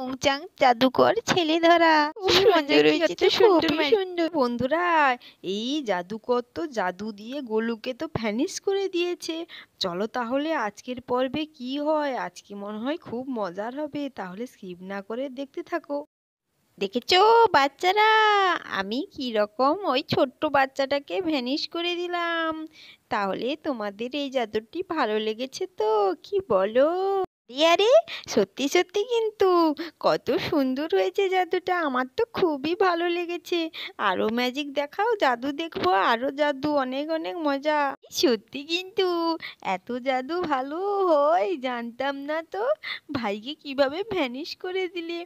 চুংচাং জাদুকর ছেলে ধরা। খুব সুন্দর হয়েছে তো, খুবই সুন্দর। বন্ধুরা, এই জাদুকর তো জাদু দিয়ে গোলুকে তো ভ্যানিশ করে দিয়েছে। চলো তাহলে আজকের পর্বে কি হয়, আজকে মনে হয় খুব মজার হবে। তাহলে স্কিপ না করে দেখতে থাকো। দেখেছো বাচ্চারা, আমি কি রকম ওই ছোট্ট বাচ্চাটাকে ভ্যানিশ করে দিলাম। তাহলে তোমাদের এই জাদুটি ভালো লেগেছে তো, কি বলো? আরে সত্যি সত্যি কিন্তু কত সুন্দর হয়েছে জাদুটা, আমার তো খুবই ভালো লেগেছে। আরো ম্যাজিক দেখাও, জাদু দেখবো, আরো জাদু, অনেক অনেক মজা। সত্যি কিন্তু এত জাদু ভালো হয় জানতাম না তো। ভাইকে কিভাবে ভ্যানিশ করে দিলে,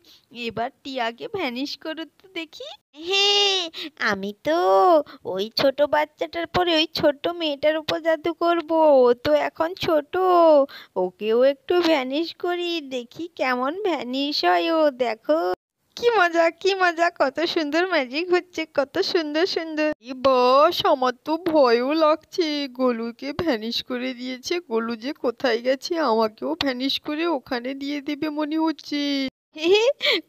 এবার টিয়াকে ভ্যানিশ করো তো দেখি। হ্যাঁ, আমি তো ওই ছোট বাচ্চাটার পরে ওই ছোট মেয়েটার উপর জাদু করব। ও তো এখন ছোট, ওকেও একটু ভ্যানিশ করি, দেখি কেমন ভ্যানিশ হয় ও। দেখো কি মজা, কি মজা, কত সুন্দর ম্যাজিক হচ্ছে, কত সুন্দর সুন্দর। বাস, আমার তো ভয়ও লাগছে। গোলুকে ভ্যানিশ করে দিয়েছে, গোলু যে কোথায় গেছে, আমাকেও ভ্যানিশ করে ওখানে দিয়ে দেবে মনে হচ্ছে।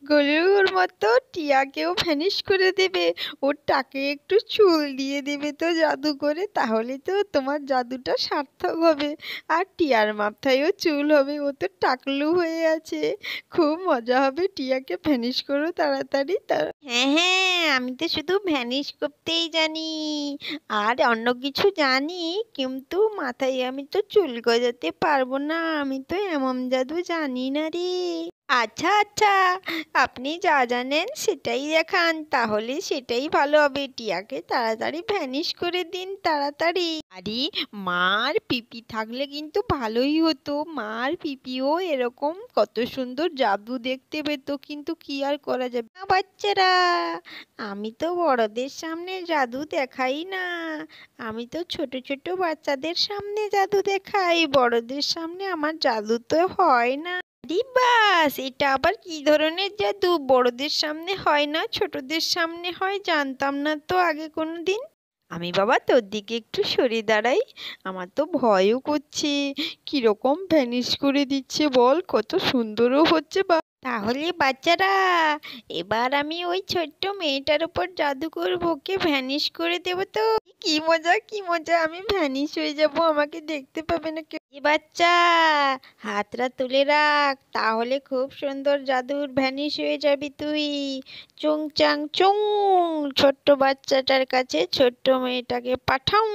গলুর মতো টিয়াকেও ভ্যানিশ করে দেবে, ওর টাকে একটু চুল দিয়ে দেবে তো জাদু করে, তাহলে তো তোমার জাদুটা সার্থক হবে। আর টিয়ার মাথায়ও চুল হবে, ও তো টাকলু হয়ে আছে। খুব মজা হবে, টিয়াকে ভ্যানিশ করো তাড়াতাড়ি। হ্যাঁ হ্যাঁ, আমি তো শুধু ভ্যানিশ করতেই জানি, আর অন্য কিছু জানি, কিন্তু মাথায় আমি তো চুল গজাতে পারবো না, আমি তো এমন জাদু জানি না রে। আচ্ছা আচ্ছা, আপনি যা জানেন সেটাই দেখান, তাহলে সেটাই ভালো হবে। টিয়াকে তাড়াতাড়ি ভ্যানিশ করে দিন, তাড়াতাড়ি। আরে মার পিপি থাকলে কিন্তু ভালোই হতো, মার পিপিও এরকম কত সুন্দর জাদু দেখতে পেত, কিন্তু কি আর করা যাবে না বাচ্চারা। আমি তো বড়দের সামনে জাদু দেখাই না, আমি তো ছোট ছোট বাচ্চাদের সামনে জাদু দেখাই, বড়দের সামনে আমার জাদু তো হয় না। আরে বাস, এটা আবার কি ধরনের জাদু? বড়দের সামনে হয় না, ছোটদের সামনে হয়? জানতাম না তো আগে কোনোদিন। আমি বাবা তোর দিকে একটু সরে দাঁড়াই, আমার তো ভয়ও করছে। কিরকম ভ্যানিশ করে দিচ্ছে বল, কত সুন্দরও হচ্ছে। তাহলে বাচ্চারা, এবার আমি ওই ছোট্ট মেয়েটার উপর জাদু করবো, ওকে ভ্যানিশ করে দেবো তো। কি মজা, কি মজা, আমি ভ্যানিশ হয়ে যাব, আমাকে দেখতে পাবে না কেউ। এ বাচ্চা, হাতটা তুলে রাখ, তাহলে খুব সুন্দর জাদুর ভ্যানিশ হয়ে যাবি তুই। চুং চাং চুং, ছোট্ট বাচ্চাটার কাছে ছোট্ট মেয়েটাকে পাঠাও।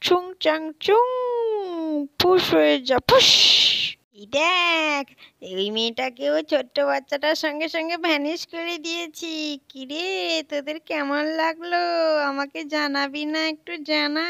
চুং চাং চুং, ফুস হয়ে যা, ফুস। এই দেখ, এই মেয়েটাকেও ছোট্ট বাচ্চাটার সঙ্গে সঙ্গে ভ্যানিশ করে দিয়েছি। কিরে, তোদের কেমন লাগলো? আমাকে জানাবি না একটু, জানা।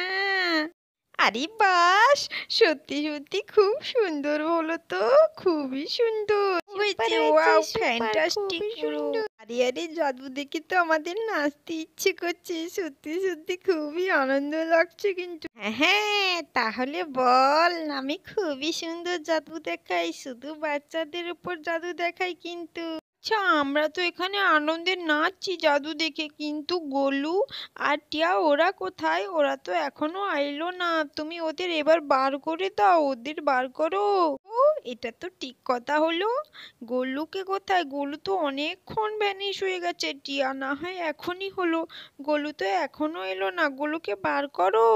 আরে বাস, সত্যি সত্যি খুব সুন্দর হলো তো, খুবই সুন্দর হয়েছে। ওয়াও, ফ্যান্টাস্টিক পুরো। আরে আরে, জাদু দেখে তো আমাদের নাচতে ইচ্ছে করছে, সত্যি সত্যি খুবই আনন্দ লাগছে কিন্তু। হ্যাঁ হ্যাঁ, তাহলে বল, আমি খুবই সুন্দর জাদু দেখাই, শুধু বাচ্চাদের উপর জাদু দেখাই কিন্তু। আচ্ছা, আমরা তো এখানে আনন্দে নাচছি জাদু দেখে, কিন্তু গোলু আর টিয়া ওরা কোথায়? ওরা তো এখনো আইলো না। তুমি ওদের এবার বার করে দাও, ওদের বার করো। ও, এটা তো ঠিক কথা হলো। গোলুকে কোথায়? গোলু তো অনেকক্ষণ ভ্যানিশ হয়ে গেছে। টিয়া না হয় এখনই হলো, গোলু তো এখনো এলো না, গোলুকে বার করো।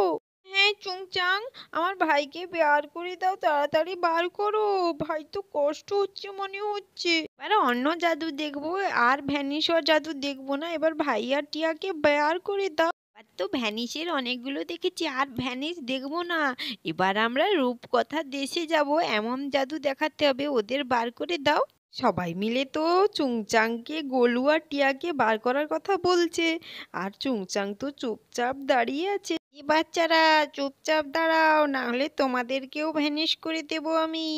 হ্যাঁ চুংচাং, আমার ভাইকে বের করে দাও, তাড়াতাড়ি বার করো, ভাই তো কষ্ট হচ্ছে মনে হচ্ছে। এবার অন্য জাদু দেখবো, আর ভ্যানিশ হওয়ার জাদু দেখবো না, এবার ভাই আর টিয়াকে বের করে দাও। এবার তো ভ্যানিশের অনেকগুলো দেখেছি, আর ভ্যানিশ দেখবো না। এবার আমরা রূপকথার দেশে যাব, এমন জাদু দেখাতে হবে, ওদের বার করে দাও। সবাই মিলে তো চুংচাংকে, গোলু আর টিয়াকে বার করার কথা বলছে, আর চুংচাং তো চুপচাপ দাঁড়িয়ে আছে। এ বাচ্চারা, চুপচাপ দাঁড়াও, না হলে তোমাদেরকেও ভ্যানিশ করে দেব আমি।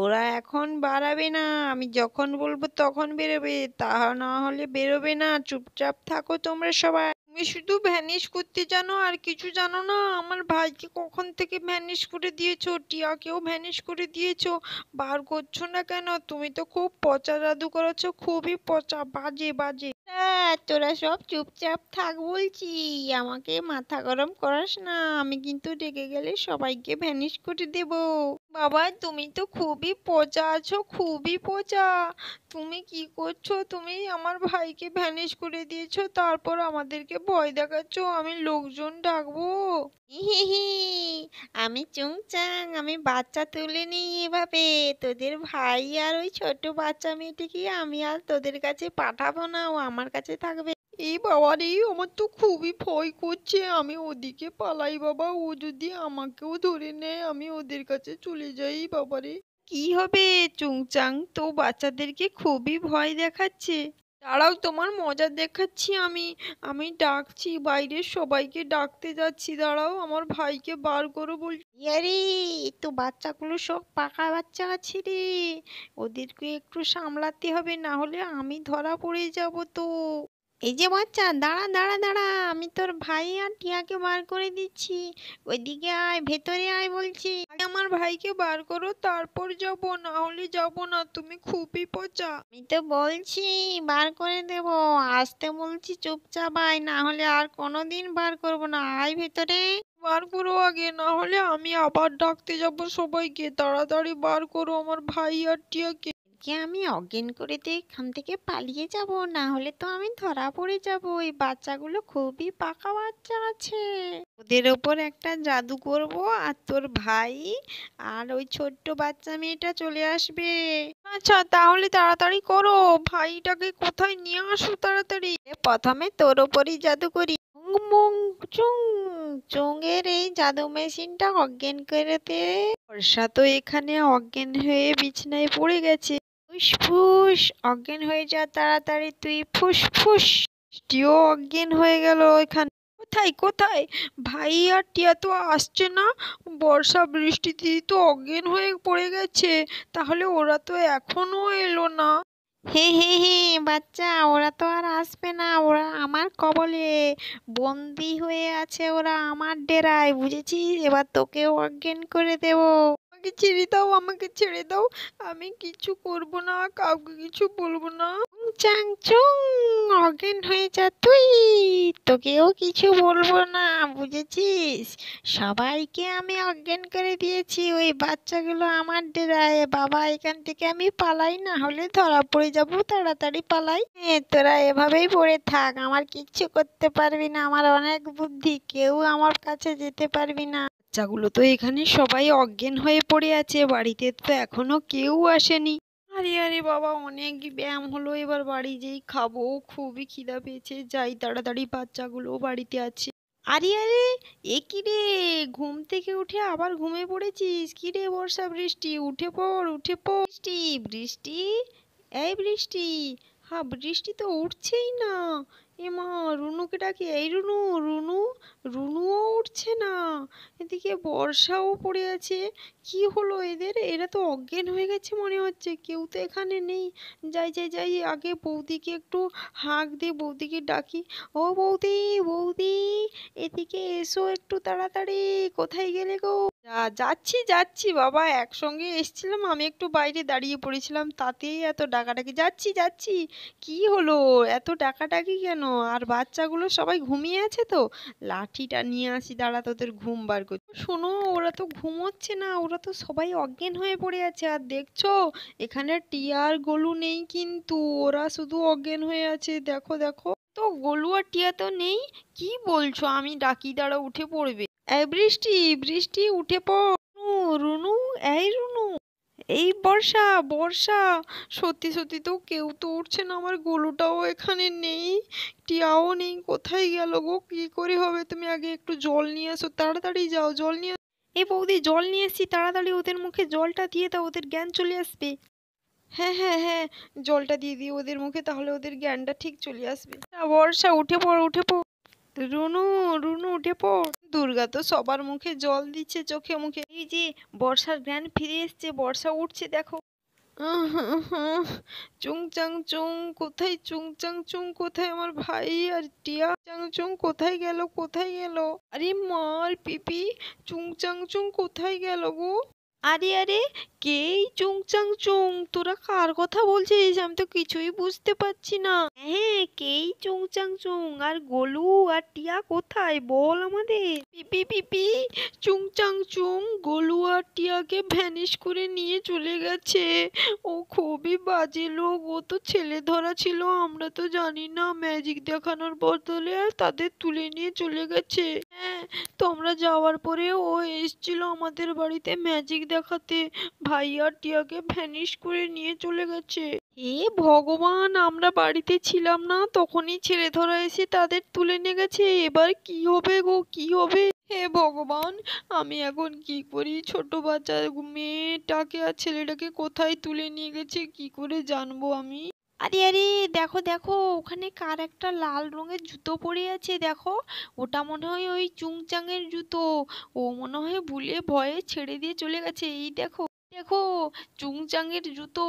ওরা এখন বাড়াবে না, আমি যখন বলবো তখন বেরোবে, তা না হলে বেরোবে না। চুপচাপ থাকো তোমরা সবাই। তুমি শুধু ভ্যানিশ করতে জানো, আর কিছু জানো না? আমার ভাইকে কখন থেকে ভ্যানিশ করে দিয়েছো, টিয়াকেও ভ্যানিশ করে দিয়েছো, বার করছো না কেন? তুমি তো খুব পচা জাদু করেছো, খুবই পচা, বাজে বাজে। তোরা সব চুপচাপ থাক বলছি, আমাকে মাথা গরম করাস না, আমি কিন্তু রেগে গেলে সবাইকে ভ্যানিশ করে দেব। বাবা তুমি তো খুবই পচা আছো, খুবই পচা। তুমি কি করছো? তুমি আমার ভাইকে ভ্যানিশ করে দিয়েছো, তারপর আমাদেরকে ভয় দেখাচ্ছো। আমি লোকজন ডাকবো? হিহি, আমি চুংচাং, আমি বাচ্চা তুলিনি এভাবে। তোদের ভাই আর ওই ছোট বাচ্চা মেয়েটিকে আমি আর তোদের কাছে পাঠাবো না, ও আমার কাছে থাকবে। এই বাবা রে, আমার তো খুবই ভয় করছে। আমি ওদিকে পালাই বাবা, ও যদি আমাকেও ধরে নেয়, আমি ওদের কাছে চলে যাই বাবা রে। কি হবে? চুংচাং তো বাচ্চাদেরকে খুবই ভয় দেখাচ্ছে। দাঁড়াও, তোমার মজা দেখাচ্ছি আমি। আমি ডাকছি, বাইরের সবাইকে ডাকতে যাচ্ছি। দাঁড়াও, আমার ভাইকে বার করো বলছি। আরে, তো বাচ্চাগুলো সব পাকা বাচ্চা আছে রে, ওদেরকে একটু সামলাতে হবে, না হলে আমি ধরা পড়ে যাব তো। এই যে বাচ্চা, দাঁড়া দাঁড়া দাঁড়া, আমি তোর ভাই আর টিয়াকে বার করে দিচ্ছি। ওইদিকে আয়, ভেতরে আয় বলছি। আগে আমার ভাইকে বার করো, তারপর যাব, না হলে যাব না। তুমি খুবই পচা। আমি তো বলছি বার করে দেব, আসতে বলছি, চুপচাপ আয়, না হলে আর কোনোদিন বার করবো না। আয় ভেতরে। বার করো আগে, না হলে আমি আবার ডাকতে যাব সবাইকে। তাড়াতাড়ি বার করো আমার ভাই আর টিয়াকে। কে আমি অজ্ঞান করে দিয়ে এখান থেকে পালিয়ে যাব, না হলে তো আমি ধরা পড়ে যাব। এই বাচ্চাগুলো খুবই পাকা বাচ্চা আছে, ওদের ওপর একটা জাদু করব, আর তোর ভাই আর ওই ছোট্ট বাচ্চা মেয়েটা চলে আসবে। আচ্ছা, তাহলে তাড়াতাড়ি করো। ভাইটাকে কোথায় নিয়ে আসো তাড়াতাড়ি। প্রথমে তোর ওপরই জাদু করি। চুং মুং চুং, চুঙের এই জাদু মেশিনটা অজ্ঞান করে দে। বর্ষা তো এখানে অজ্ঞান হয়ে বিছানায় পড়ে গেছে। ফুসফুস, অজ্ঞান হয়ে যা তাড়াতাড়ি তুই, ফুসফুস। টিও অজ্ঞান হয়ে গেল এখানে। কোথায় কোথায়? ভাই আর টিয়া তো আসছে না। বর্ষা বৃষ্টিতে তো অজ্ঞান হয়ে পড়ে গেছে। তাহলে ওরা তো এখনো এলো না। হে হে হে, বাচ্চা, ওরা তো আর আসবে না, ওরা আমার কবলে বন্দি হয়ে আছে, ওরা আমার ডেরায়, বুঝেছিস? এবার তোকেও অজ্ঞান করে দেবো। আমাকে ছেড়ে দাও, আমাকে ছেড়ে দাও। আমি কিছু করব না, কাউকে কিছু বলবো না। চাং চুং, অজ্ঞান হয়ে যা তুই, তোকেও কিছু বলবো না, বুঝেছিস? সবাইকে আমি অজ্ঞান করে দিয়েছি, ওই বাচ্চাগুলো আমার ডেরায়। বাবা, এখান থেকে আমি পালাই, না হলে ধরা পড়ে যাব, তাড়াতাড়ি পালাই। হ্যাঁ, তোরা এভাবেই পড়ে থাক, আমার কিচ্ছু করতে পারবি না, আমার অনেক বুদ্ধি, কেউ আমার কাছে যেতে পারবি না। বাচ্চাগুলো তো এখানে সবাই অজ্ঞান হয়ে পড়ে আছে, বাড়িতে তো এখনো কেউ আসেনি। আরে আরে বাবা, অনেক ব্যায়াম হলো, এবার বাড়ি যেই খাবো। খুবই খিদা পেয়েছে, যাই তাড়াতাড়ি, বাচ্চাগুলো বাড়িতে আছে। আরে আরে, এ কি রে, ঘুম থেকে উঠে আবার ঘুমে পড়েছিস? কি রে বর্ষা বৃষ্টি, উঠে পড় উঠে পড়। বৃষ্টি বৃষ্টি, এই বৃষ্টি। হ্যাঁ, বৃষ্টি তো উঠছেই না। এমা, রুনুকে ডাকি, এই রুনু, রুনু। রুনুও উঠছে না। এদিকে বর্ষাও পড়ে আছে। কি হলো এদের? এরা তো অজ্ঞান হয়ে গেছে মনে হচ্ছে, কেউ তো এখানে নেই। যাই যাই যাই, আগে বৌদিকে একটু হাঁক দিয়ে বৌদিকে ডাকি। ও বৌদি, বৌদি, এদিকে এসো একটু তাড়াতাড়ি। কোথায় গেলে গো? যাচ্ছি যাচ্ছি বাবা, একসঙ্গে এসছিলাম, আমি একটু বাইরে দাঁড়িয়ে পড়েছিলাম, তাতেই এত ডাকাডাকি। যাচ্ছি যাচ্ছি। কি হলো, এত ডাকাডাকি কেন? আর বাচ্চাগুলো সবাই ঘুমিয়ে আছে তো? লাঠিটা নিয়ে আসি, দাঁড়া, তোদের ঘুম বার করছি। শোনো, ওরা তো ঘুমোচ্ছে না, ওরা তো সবাই অজ্ঞান হয়ে পড়ে আছে। আর দেখছো, এখানে টিয়া আর গোলু নেই কিন্তু, ওরা শুধু অজ্ঞান হয়ে আছে। দেখো দেখো তো, গোলু আর টিয়া তো নেই। কি বলছো? আমি ডাকি, দাঁড়া, উঠে পড়বে। এই বৃষ্টি, বৃষ্টি উঠে পড়। রুনু, রুনু, এই রুনু, এই বর্ষা, বর্ষা। সত্যি সত্যি তো কেউ তো উঠছে না, আমার গোলুটাও এখানে নেই, টিয়াও নেই। কোথায় গেল গো? কি করে হবে? তুমি আগে একটু জল নিয়ে এসো, তাড়াতাড়ি যাও, জল নিয়ে। এই বৌদি, জল নিয়ে এসছি, তাড়াতাড়ি ওদের মুখে জলটা দিয়ে দাও, ওদের জ্ঞান চলে আসবে। হ্যাঁ হ্যাঁ হ্যাঁ, জলটা দিয়ে দিই ওদের মুখে, তাহলে ওদের জ্ঞানটা ঠিক চলে আসবে। বর্ষা উঠে পড় উঠে পড়। রুনু, রুনু উঠে পড়। দুর্গা তো সবার মুখে জল দিচ্ছে, চোখে মুখে। এই যে বর্ষার জ্ঞান ফিরে এসছে, বর্ষা উঠছে দেখো। চুং চাং চুং, কোথায় চুং চাং চুং, কোথায় আমার ভাই আর টিয়া? চাং চুং কোথায় গেল, কোথায় গেল? আরে মার পিপি, চুং চাং চুং কোথায় গেল গো? আরে আরে, কে এই চুং চাং চুং? তোরা কার কথা বলছিস? আমি তো কিছুই বুঝতে পারছি না। হ্যাঁ, কেই চুং চাং চুং, আর গোলু আর টিয়া কোথায় বল আমাদের। পিপি পিপি, চুং চাং চুং গোলু আর টিয়াকে ভ্যানিশ করে নিয়ে চলে গেছে। ও খুবই বাজে লোক, ও তো ছেলে ধরা ছিল, আমরা তো জানি না, ম্যাজিক দেখানোর বদলে তাদের তুলে নিয়ে চলে গেছে। হ্যাঁ, তোমরা যাওয়ার পরে ও এসেছিল আমাদের বাড়িতে ম্যাজিক দেখাতে, ভাই আর টিয়াকে ভ্যানিশ করে নিয়ে চলে গেছে। হে ভগবান, আমরা বাড়িতে ছিলাম না, তখনই ছেলে ধরা এসে তাদের তুলে নিয়ে গেছে। এবার কি হবে গো, কি হবে? হে ভগবান, আমি এখন কি করি? ছোট বাচ্চা মেয়েটাকে আর ছেলেটাকে কোথায় তুলে নিয়ে গেছে, কি করে জানবো আমি? আরে আরে, দেখো দেখো, ওখানে কার একটা লাল রঙের জুতো পরে আছে দেখো। ওটা মনে হয় ওই চুংচাংয়ের জুতো। ও মনে হয় ভুলে ভয়ে ছেড়ে দিয়ে চলে গেছে। এই দেখো দেখো, চুংচাংয়ের জুতো।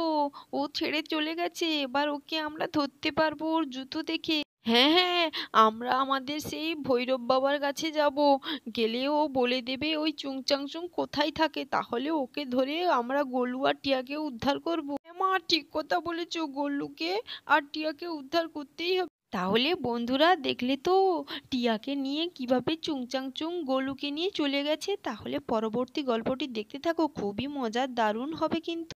ও ছেড়ে চলে গেছে, এবার ওকে আমরা ধরতে পারবো ওর জুতো দেখে। হ্যাঁ হ্যাঁ, আমরা আমাদের সেই ভৈরব বাবার কাছে যাব, গেলে ও বলে দেবে ওই চুংচাংচুং কোথায় থাকে, তাহলে ওকে ধরে আমরা গোলু আর টিয়াকে উদ্ধার করবো। হ্যাঁ মা, ঠিক কথা বলেছো, গোলুকে আর টিয়াকে উদ্ধার করতেই হবে। তাহলে বন্ধুরা দেখলে তো, টিয়াকে নিয়ে কিভাবে চুংচাংচুং গোলুকে নিয়ে চলে গেছে। তাহলে পরবর্তী গল্পটি দেখতে থাকো, খুবই মজার, দারুণ হবে কিন্তু।